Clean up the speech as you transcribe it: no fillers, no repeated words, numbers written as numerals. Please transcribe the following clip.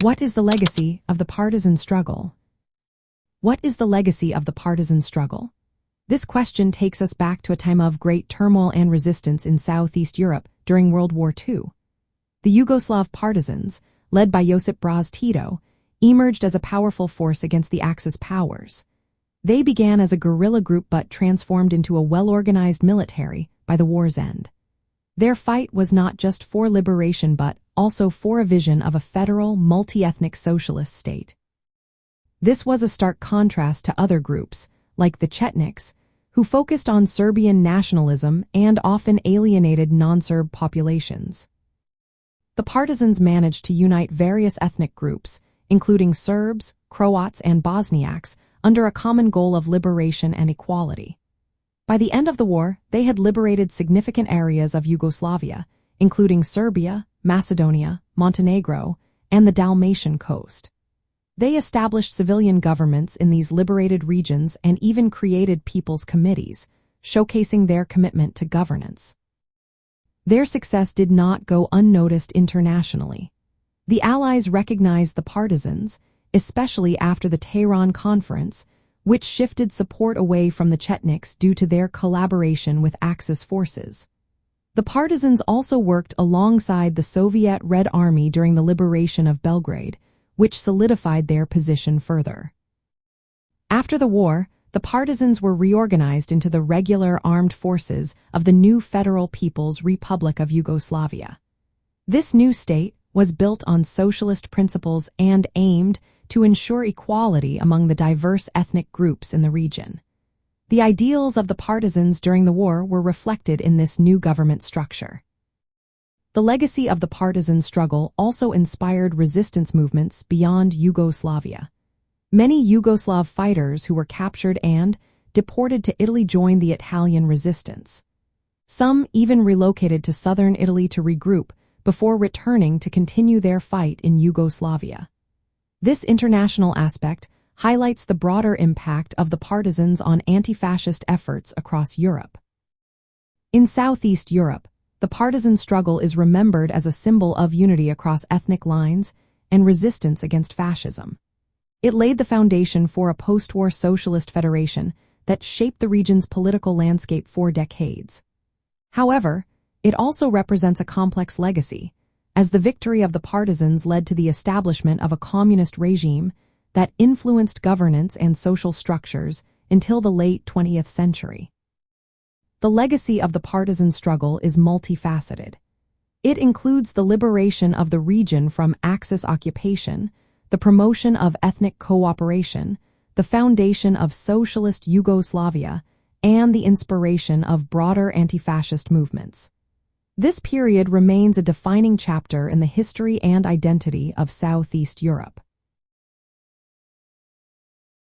What is the legacy of the partisan struggle? What is the legacy of the partisan struggle? This question takes us back to a time of great turmoil and resistance in Southeast Europe during World War II. The Yugoslav Partisans, led by Josip Broz Tito, emerged as a powerful force against the Axis powers. They began as a guerrilla group but transformed into a well-organized military by the war's end. Their fight was not just for liberation but also for a vision of a federal, multi-ethnic socialist state. This was a stark contrast to other groups, like the Chetniks, who focused on Serbian nationalism and often alienated non-Serb populations. The partisans managed to unite various ethnic groups, including Serbs, Croats, and Bosniaks, under a common goal of liberation and equality. By the end of the war, they had liberated significant areas of Yugoslavia, including Serbia, Macedonia, Montenegro, and the Dalmatian coast. They established civilian governments in these liberated regions and even created people's committees, showcasing their commitment to governance. Their success did not go unnoticed internationally. The Allies recognized the partisans, especially after the Tehran Conference, which shifted support away from the Chetniks due to their collaboration with Axis forces. The partisans also worked alongside the Soviet Red Army during the liberation of Belgrade, which solidified their position further. After the war, the partisans were reorganized into the regular armed forces of the new Federal People's Republic of Yugoslavia. This new state was built on socialist principles and aimed to ensure equality among the diverse ethnic groups in the region. The ideals of the partisans during the war were reflected in this new government structure. The legacy of the partisan struggle also inspired resistance movements beyond Yugoslavia. Many Yugoslav fighters who were captured and deported to Italy joined the Italian resistance. Some even relocated to southern Italy to regroup before returning to continue their fight in Yugoslavia. This international aspect highlights the broader impact of the partisans on anti-fascist efforts across Europe. In Southeast Europe, the partisan struggle is remembered as a symbol of unity across ethnic lines and resistance against fascism. It laid the foundation for a post-war socialist federation that shaped the region's political landscape for decades. However, it also represents a complex legacy, as the victory of the partisans led to the establishment of a communist regime that influenced governance and social structures until the late 20th century. The legacy of the partisan struggle is multifaceted. It includes the liberation of the region from Axis occupation, the promotion of ethnic cooperation, the foundation of socialist Yugoslavia, and the inspiration of broader anti-fascist movements. This period remains a defining chapter in the history and identity of Southeast Europe.